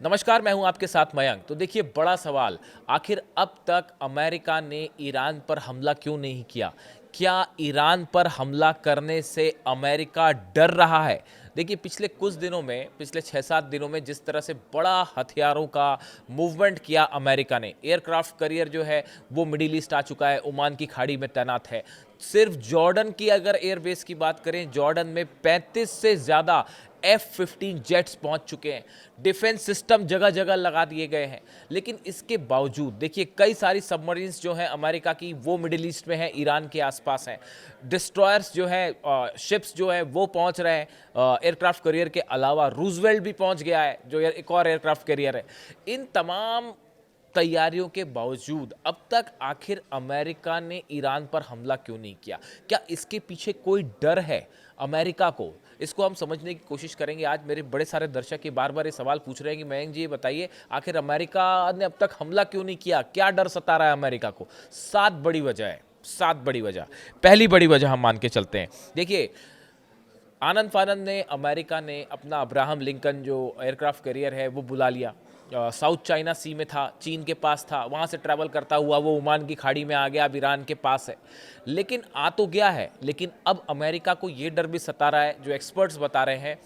नमस्कार, मैं हूं आपके साथ मयंक। तो देखिए, बड़ा सवाल, आखिर अब तक अमेरिका ने ईरान पर हमला क्यों नहीं किया? क्या ईरान पर हमला करने से अमेरिका डर रहा है? देखिए, पिछले कुछ दिनों में, पिछले 6-7 दिनों में जिस तरह से बड़ा हथियारों का मूवमेंट किया अमेरिका ने, एयरक्राफ्ट कैरियर जो है वो मिडिल ईस्ट आ चुका है, ओमान की खाड़ी में तैनात है। सिर्फ जॉर्डन की अगर एयरबेस की बात करें, जॉर्डन में 35 से ज़्यादा F-15 जेट्स पहुंच चुके हैं। डिफेंस सिस्टम जगह जगह लगा दिए गए हैं। लेकिन इसके बावजूद देखिए, कई सारी सबमरीन्स जो हैं अमेरिका की, वो मिडिल ईस्ट में हैं, ईरान के आसपास हैं। डिस्ट्रॉयर्स जो हैं, शिप्स जो हैं वो पहुंच रहे हैं। एयरक्राफ्ट कैरियर के अलावा रूजवेल्ट भी पहुंच गया है, जो एक और एयरक्राफ्ट कैरियर है। इन तमाम तैयारियों के बावजूद अब तक आखिर अमेरिका ने ईरान पर हमला क्यों नहीं किया? क्या इसके पीछे कोई डर है अमेरिका को? इसको हम समझने की कोशिश करेंगे। आज मेरे बड़े सारे दर्शक ये बार बार ये सवाल पूछ रहे हैं कि मयंक जी, ये बताइए, आखिर अमेरिका ने अब तक हमला क्यों नहीं किया? क्या डर सता रहा है अमेरिका को? 7 बड़ी वजह है, 7 बड़ी वजह। पहली बड़ी वजह हम मान के चलते हैं। देखिए, आनंद फानंद ने, अमेरिका ने अपना अब्राहम लिंकन जो एयरक्राफ्ट कैरियर है वो बुला लिया। साउथ चाइना सी में था, चीन के पास था, वहाँ से ट्रैवल करता हुआ वो ओमान की खाड़ी में आ गया, अब ईरान के पास है। लेकिन आ तो गया है, लेकिन अब अमेरिका को ये डर भी सता रहा है, जो एक्सपर्ट्स बता रहे हैं,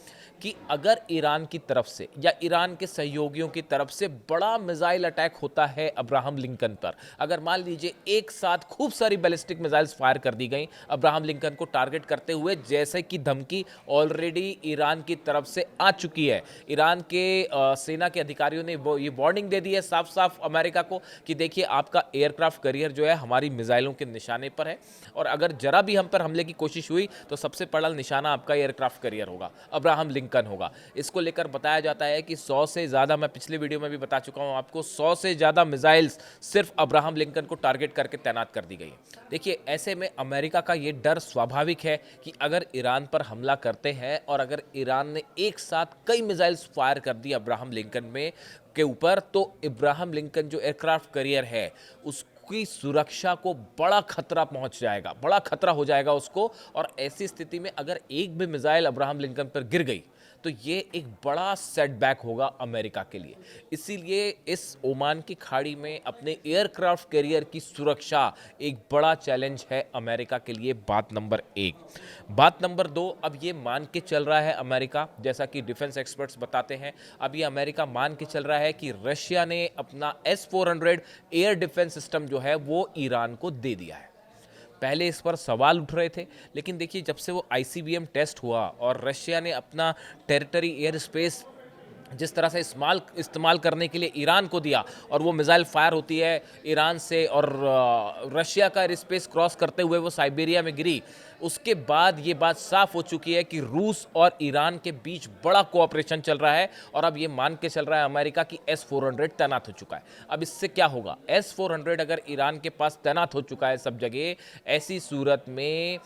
कि अगर ईरान की तरफ से या ईरान के सहयोगियों की तरफ से बड़ा मिसाइल अटैक होता है अब्राहम लिंकन पर, अगर मान लीजिए एक साथ खूब सारी बैलिस्टिक मिसाइल्स फायर कर दी गई अब्राहम लिंकन को टारगेट करते हुए, जैसे कि धमकी ऑलरेडी ईरान की तरफ से आ चुकी है। ईरान के सेना के अधिकारियों ने ये वार्निंग दे दी है साफ साफ अमेरिका को कि देखिए, आपका एयरक्राफ्ट कैरियर जो है हमारी मिसाइलों के निशाने पर है, और अगर जरा भी हम पर हमले की कोशिश हुई तो सबसे पहला निशाना आपका एयरक्राफ्ट कैरियर होगा, अब्राहम लिंकन होगा। इसको लेकर बताया जाता है कि 100 से ज़्यादा, मैं पिछले वीडियो में भी बता चुका हूं आपको, 100 से ज़्यादा मिसाइल्स सिर्फ अब्राहम लिंकन को टारगेट करके तैनात कर दी गई है। देखिए, ऐसे में अमेरिका का ये डर स्वाभाविक है कि अगर ईरान पर हमला करते हैं और अगर ईरान ने एक साथ कई मिसाइल्स फायर कर दी अब्राहम लिंकन में के ऊपर, तो इब्राहिम लिंकन जो एयरक्राफ्ट कैरियर है उसकी सुरक्षा को बड़ा खतरा पहुंच जाएगा, बड़ा खतरा हो जाएगा उसको। और ऐसी स्थिति में अगर एक भी मिसाइल अब्राहम लिंकन पर गिर गई तो ये एक बड़ा सेटबैक होगा अमेरिका के लिए। इसीलिए इस ओमान की खाड़ी में अपने एयरक्राफ्ट कैरियर की सुरक्षा एक बड़ा चैलेंज है अमेरिका के लिए। बात नंबर 1। बात नंबर 2, अब ये मान के चल रहा है अमेरिका, जैसा कि डिफेंस एक्सपर्ट्स बताते हैं, अब ये अमेरिका मान के चल रहा है कि रशिया ने अपना S-400 एयर डिफेंस सिस्टम जो है वो ईरान को दे दिया है। पहले इस पर सवाल उठ रहे थे, लेकिन देखिए, जब से वो ICBM टेस्ट हुआ और रशिया ने अपना टेरिटरी एयर स्पेस जिस तरह से इस्तेमाल करने के लिए ईरान को दिया, और वो मिसाइल फायर होती है ईरान से और रशिया का एयर स्पेस क्रॉस करते हुए वो साइबेरिया में गिरी, उसके बाद ये बात साफ हो चुकी है कि रूस और ईरान के बीच बड़ा कोऑपरेशन चल रहा है। और अब ये मान के चल रहा है अमेरिका की S-400 तैनात हो चुका है। अब इससे क्या होगा? S-400 अगर ईरान के पास तैनात हो चुका है सब जगह, ऐसी सूरत में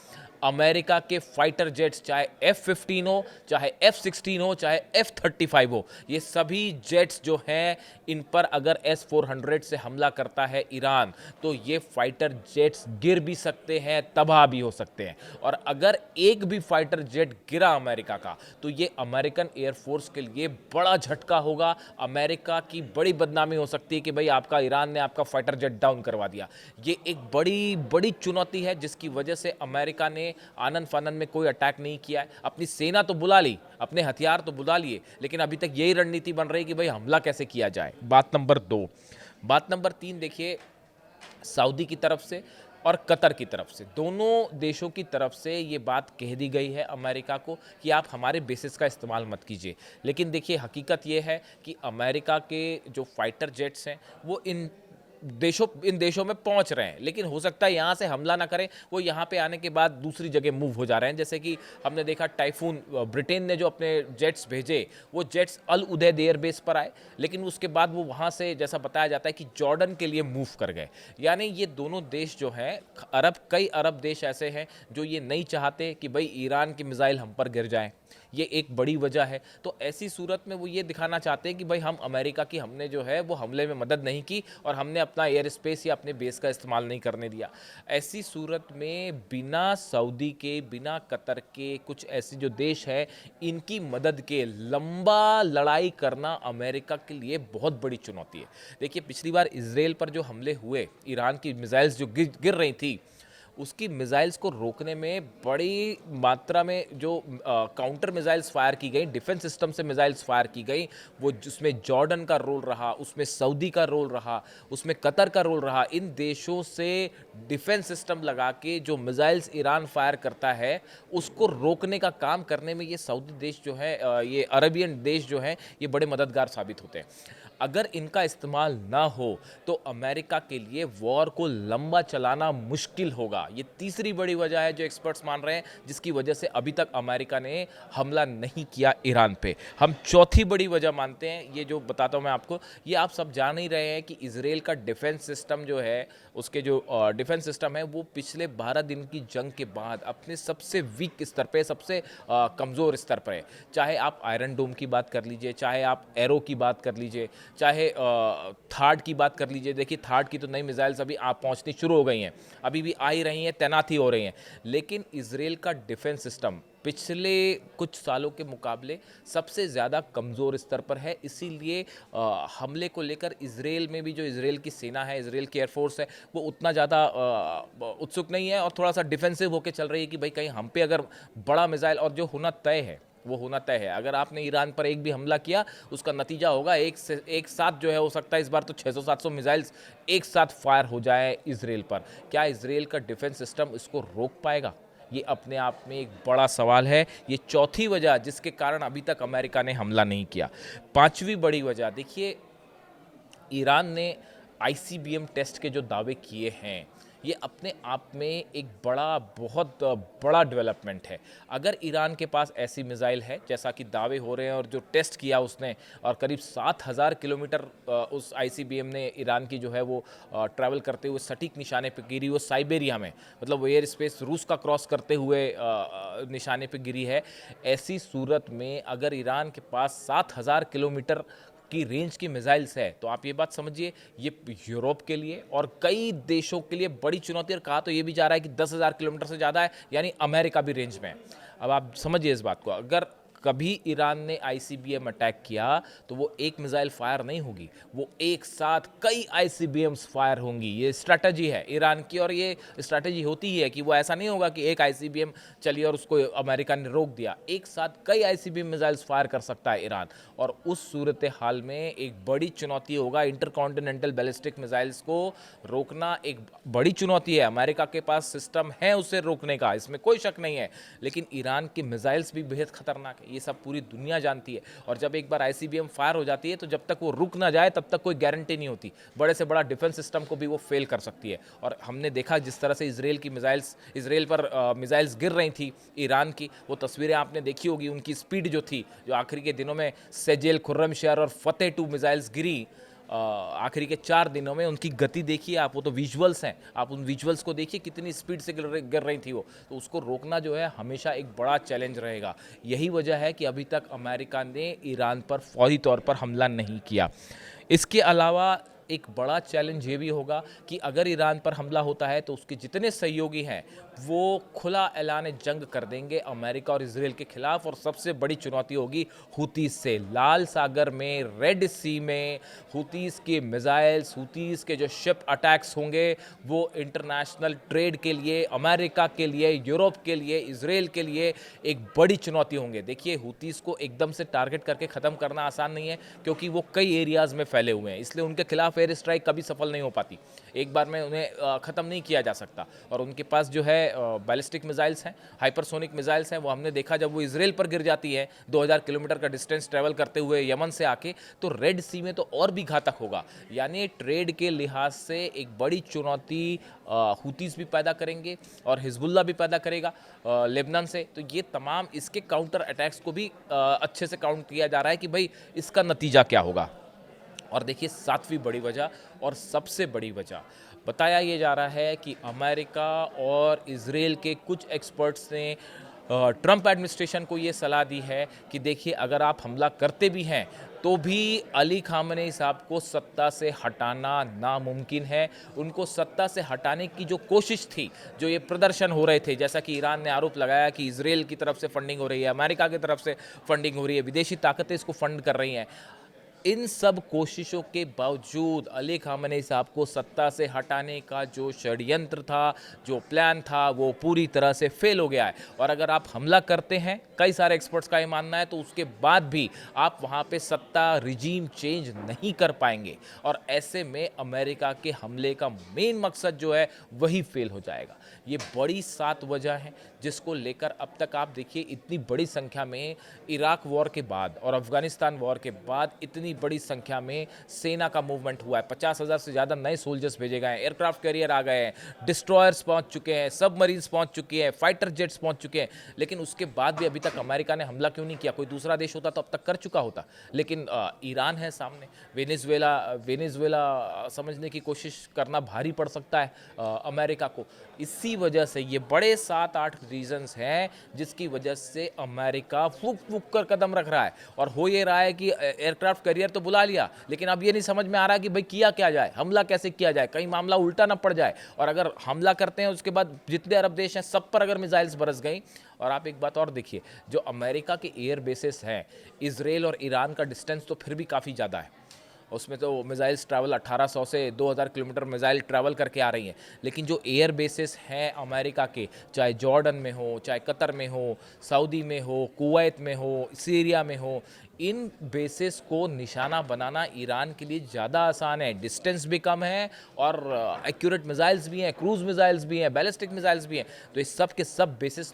अमेरिका के फाइटर जेट्स, चाहे F-15 हो, चाहे F-16 हो, चाहे F-35 हो, ये सभी जेट्स जो हैं, इन पर अगर S-400 से हमला करता है ईरान, तो ये फाइटर जेट्स गिर भी सकते हैं, तबाह भी हो सकते हैं। और अगर एक भी फाइटर जेट गिरा अमेरिका का, तो ये अमेरिकन एयरफोर्स के लिए बड़ा झटका होगा। अमेरिका की बड़ी बदनामी हो सकती है कि भाई, आपका ईरान ने आपका फाइटर जेट डाउन करवा दिया। ये एक बड़ी बड़ी चुनौती है, जिसकी वजह से अमेरिका ने आनंद फानंद में कोई अटैक नहीं किया है। अपनी सेना तो बुला ली, अपने हथियार तो बुला लिए, लेकिन अभी तक यही रणनीति बन रही कि भाई, हमला कैसे किया जाए। बात नंबर 2। बात नंबर 3, देखिए, सऊदी की तरफ से और कतर की तरफ से, दोनों देशों की तरफ से ये बात कह दी गई है अमेरिका को कि आप हमारे बेसिस का इस्तेमाल मत कीजिए। लेकिन देखिए, हकीकत ये है कि अमेरिका के जो फाइटर जेट्स हैं वो इन देशों में पहुंच रहे हैं, लेकिन हो सकता है यहाँ से हमला ना करें, वो यहाँ पे आने के बाद दूसरी जगह मूव हो जा रहे हैं। जैसे कि हमने देखा, टाइफून, ब्रिटेन ने जो अपने जेट्स भेजे, वो जेट्स अल उदैद एयरबेस पर आए, लेकिन उसके बाद वो वहाँ से, जैसा बताया जाता है, कि जॉर्डन के लिए मूव कर गए। यानी ये दोनों देश जो हैं, कई अरब देश ऐसे हैं जो ये नहीं चाहते कि भाई ईरान की मिसाइल हम पर गिर जाए, ये एक बड़ी वजह है। तो ऐसी सूरत में वो ये दिखाना चाहते हैं कि भाई हम अमेरिका की हमने जो है वो हमले में मदद नहीं की और हमने अपना एयर स्पेस या अपने बेस का इस्तेमाल नहीं करने दिया। ऐसी सूरत में बिना सऊदी के, बिना कतर के, कुछ ऐसे जो देश है इनकी मदद के लंबा लड़ाई करना अमेरिका के लिए बहुत बड़ी चुनौती है। देखिए पिछली बार इजराइल पर जो हमले हुए, ईरान की मिसाइल्स जो गिर रही थी, उसकी मिसाइल्स को रोकने में बड़ी मात्रा में जो काउंटर मिसाइल्स फायर की गई, डिफेंस सिस्टम से मिसाइल्स फायर की गई, वो जिसमें जॉर्डन का रोल रहा, उसमें सऊदी का रोल रहा, उसमें कतर का रोल रहा। इन देशों से डिफेंस सिस्टम लगा के जो मिसाइल्स ईरान फायर करता है उसको रोकने का काम करने में ये सऊदी देश जो है, ये अरबियन देश जो हैं, ये बड़े मददगार साबित होते हैं। अगर इनका इस्तेमाल ना हो तो अमेरिका के लिए वॉर को लंबा चलाना मुश्किल होगा। ये तीसरी बड़ी वजह है जो एक्सपर्ट्स मान रहे हैं जिसकी वजह से अभी तक अमेरिका ने हमला नहीं किया ईरान पे। हम चौथी बड़ी वजह मानते हैं, ये जो बताता हूँ मैं आपको, ये आप सब जान ही रहे हैं कि इजराइल का डिफेंस सिस्टम जो है, उसके जो डिफेंस सिस्टम है वो पिछले 12 दिन की जंग के बाद अपने सबसे वीक स्तर पे, सबसे कमज़ोर स्तर पर है। चाहे आप आयरन डोम की बात कर लीजिए, चाहे आप एरो की बात कर लीजिए, चाहे थार्ड की बात कर लीजिए। देखिए थार्ड की तो नई मिसाइल्स अभी आप पहुंचनी शुरू हो गई हैं, अभी भी आ ही रही हैं, तैनात ही हो रही हैं। लेकिन इजराइल का डिफेंस सिस्टम पिछले कुछ सालों के मुकाबले सबसे ज़्यादा कमज़ोर स्तर पर है। इसीलिए हमले को लेकर इजराइल में भी जो इजराइल की सेना है, इजराइल की एयरफोर्स है, वो उतना ज़्यादा उत्सुक नहीं है और थोड़ा सा डिफेंसिव होकर चल रही है कि भाई कहीं हम पे अगर बड़ा मिसाइल, और जो होना तय है वो होना तय है, अगर आपने ईरान पर एक भी हमला किया उसका नतीजा होगा एक साथ जो है, हो सकता है इस बार तो 600-700 मिसाइल्स एक साथ फायर हो जाए इजराइल पर। क्या इजराइल का डिफेंस सिस्टम इसको रोक पाएगा? ये अपने आप में एक बड़ा सवाल है। ये चौथी वजह जिसके कारण अभी तक अमेरिका ने हमला नहीं किया। पांचवी बड़ी वजह देखिए, ईरान ने आईसीबीएम टेस्ट के जो दावे किए हैं, ये अपने आप में एक बहुत बड़ा डेवलपमेंट है। अगर ईरान के पास ऐसी मिसाइल है जैसा कि दावे हो रहे हैं, और जो टेस्ट किया उसने, और करीब 7000 किलोमीटर उस आईसीबीएम ने ईरान की जो है वो ट्रैवल करते हुए सटीक निशाने पे गिरी, वो साइबेरिया में, मतलब वो एयर स्पेस रूस का क्रॉस करते हुए निशाने पे गिरी है। ऐसी सूरत में अगर ईरान के पास 7000 किलोमीटर की रेंज की मिसाइल्स है, तो आप ये बात समझिए, ये यूरोप के लिए और कई देशों के लिए बड़ी चुनौती। और कहा तो ये भी जा रहा है कि 10,000 किलोमीटर से ज़्यादा है, यानी अमेरिका भी रेंज में है। अब आप समझिए इस बात को, अगर कभी ईरान ने आईसीबीएम अटैक किया तो वो एक मिसाइल फायर नहीं होगी, वो एक साथ कई आईसीबीएम्स फायर होंगी। ये स्ट्रैटेजी है ईरान की, और ये स्ट्रैटेजी होती ही है कि वो ऐसा नहीं होगा कि एक आईसीबीएम चली और उसको अमेरिका ने रोक दिया, एक साथ कई आईसीबीएम मिसाइल्स फायर कर सकता है ईरान। और उस सूरत हाल में एक बड़ी चुनौती होगा, इंटरकॉन्टिनेंटल बैलिस्टिक मिसाइल्स को रोकना एक बड़ी चुनौती है। अमेरिका के पास सिस्टम है उसे रोकने का, इसमें कोई शक नहीं है, लेकिन ईरान की मिसाइल्स भी बेहद खतरनाक है, ये सब पूरी दुनिया जानती है। और जब एक बार आईसीबीएम फायर हो जाती है तो जब तक वो रुक ना जाए तब तक कोई गारंटी नहीं होती, बड़े से बड़ा डिफेंस सिस्टम को भी वो फेल कर सकती है। और हमने देखा जिस तरह से इजराइल पर मिसाइल्स गिर रही थी ईरान की, वो तस्वीरें आपने देखी होगी, उनकी स्पीड जो थी, जो आखिरी के दिनों में सेजेल, खुर्रमशहर और फतेह 2 मिसाइल्स गिरी आखिरी के 4 दिनों में, उनकी गति देखिए आप, वो तो विजुअल्स हैं, आप उन विजुअल्स को देखिए कितनी स्पीड से गिर रही थी वो। तो उसको रोकना जो है हमेशा एक बड़ा चैलेंज रहेगा। यही वजह है कि अभी तक अमेरिका ने ईरान पर फौरी तौर पर हमला नहीं किया। इसके अलावा एक बड़ा चैलेंज ये भी होगा कि अगर ईरान पर हमला होता है तो उसके जितने सहयोगी हैं वो खुला ऐलान जंग कर देंगे अमेरिका और इजराइल के खिलाफ। और सबसे बड़ी चुनौती होगी हुतीस से। लाल सागर में, रेड सी में हुतीस के मिसाइल्स, हुतीस के जो शिप अटैक्स होंगे, वो इंटरनेशनल ट्रेड के लिए, अमेरिका के लिए, यूरोप के लिए, इजराइल के लिए एक बड़ी चुनौती होंगे। देखिए हुतीस को एकदम से टारगेट करके ख़त्म करना आसान नहीं है, क्योंकि वो कई एरियाज़ में फैले हुए हैं, इसलिए उनके खिलाफ एयर स्ट्राइक कभी सफल नहीं हो पाती, एक बार में उन्हें ख़त्म नहीं किया जा सकता। और उनके पास जो है बैलिस्टिक मिसाइल्स हैं, हाइपरसोनिक मिसाइल्स हैं, वो हमने देखा जब वो इजराइल पर गिर जाती है 2000 किलोमीटर का डिस्टेंस ट्रैवल करते हुए यमन से आके, तो रेड सी में तो और भी घातक होगा। यानी ट्रेड के लिहाज से एक बड़ी चुनौती हुतीस भी पैदा करेंगे और हिजबुल्ला भी पैदा करेगा लेबनान से। तो ये तमाम इसके काउंटर अटैक्स को भी अच्छे से काउंट किया जा रहा है कि भाई इसका नतीजा क्या होगा। और देखिए सातवीं बड़ी वजह और सबसे बड़ी वजह, बताया ये जा रहा है कि अमेरिका और इजराइल के कुछ एक्सपर्ट्स ने ट्रंप एडमिनिस्ट्रेशन को ये सलाह दी है कि देखिए अगर आप हमला करते भी हैं तो भी अली खामनेई साहब को सत्ता से हटाना नामुमकिन है। उनको सत्ता से हटाने की जो कोशिश थी, जो ये प्रदर्शन हो रहे थे, जैसा कि ईरान ने आरोप लगाया कि इजराइल की तरफ से फंडिंग हो रही है, अमेरिका की तरफ से फंडिंग हो रही है, विदेशी ताकतें इसको फंड कर रही हैं, इन सब कोशिशों के बावजूद अली खामनेई साहब को सत्ता से हटाने का जो षड्यंत्र था, जो प्लान था, वो पूरी तरह से फेल हो गया है। और अगर आप हमला करते हैं, कई सारे एक्सपर्ट्स का ये मानना है, तो उसके बाद भी आप वहाँ पे सत्ता रिजीम चेंज नहीं कर पाएंगे और ऐसे में अमेरिका के हमले का मेन मकसद जो है वही फेल हो जाएगा। ये बड़ी 7 वजह हैं जिसको लेकर अब तक आप देखिए इतनी बड़ी संख्या में इराक वॉर के बाद और अफगानिस्तान वॉर के बाद इतनी बड़ी संख्या में सेना का मूवमेंट हुआ है। 50,000 से ज़्यादा नए सोल्जर्स भेजे गए हैं, एयरक्राफ्ट कैरियर आ गए हैं, डिस्ट्रॉयर्स पहुंच चुके हैं, सबमरीन्स पहुंच चुके हैं, फाइटर जेट्स पहुंच चुके हैं। लेकिन उसके बाद भी अभी तक अमेरिका ने हमला क्यों नहीं किया? कोई दूसरा देश होता तो अब तक कर चुका होता। लेकिन ईरान है सामने, वेनेजुएला समझने की कोशिश करना भारी पड़ सकता है अमेरिका को। इसी वजह से ये बड़े 7-8 रीजंस हैं जिसकी वजह से अमेरिका फूक फूक कर कदम रख रहा है। और हो ये रहा है कि एयरक्राफ्ट कैरियर तो बुला लिया, लेकिन अब ये नहीं समझ में आ रहा कि भाई किया क्या जाए, हमला कैसे किया जाए, कहीं मामला उल्टा ना पड़ जाए। और अगर हमला करते हैं उसके बाद जितने अरब देश हैं सब पर अगर मिसाइल्स बरस गई। और आप एक बात और देखिए, जो अमेरिका के एयर बेसेस हैं, इजराइल और ईरान का डिस्टेंस तो फिर भी काफ़ी ज़्यादा है। उसमें तो मिसाइल्स ट्रैवल 1800 से 2000 किलोमीटर मिसाइल ट्रैवल करके आ रही हैं। लेकिन जो एयर बेसेस हैं अमेरिका के, चाहे जॉर्डन में हो, चाहे कतर में हो, सऊदी में हो, कुवैत में हो, सीरिया में हो, इन बेसिस को निशाना बनाना ईरान के लिए ज़्यादा आसान है। डिस्टेंस भी कम है और एक्यूरेट मिसाइल्स भी हैं, क्रूज मिसाइल्स भी हैं, बैलिस्टिक मिसाइल्स भी हैं। तो इस सब के सब बेसिस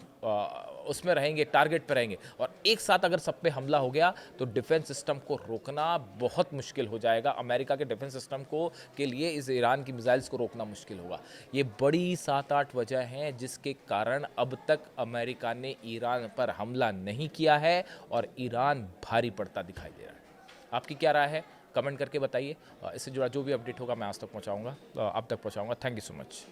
उसमें रहेंगे, टारगेट पे रहेंगे। और एक साथ अगर सब पे हमला हो गया तो डिफेंस सिस्टम को रोकना बहुत मुश्किल हो जाएगा। अमेरिका के डिफेंस सिस्टम को के लिए इस ईरान की मिसाइल्स को रोकना मुश्किल होगा। ये बड़ी 7-8 वजह हैं जिसके कारण अब तक अमेरिका ने ईरान पर हमला नहीं किया है और ईरान भारी पड़ता दिखाई दे रहा है। आपकी क्या राय है? कमेंट करके बताइए। इससे जुड़ा जो भी अपडेट होगा मैं आज तक पहुँचाऊँगा, आप तक पहुँचाऊँगा। Thank you so much.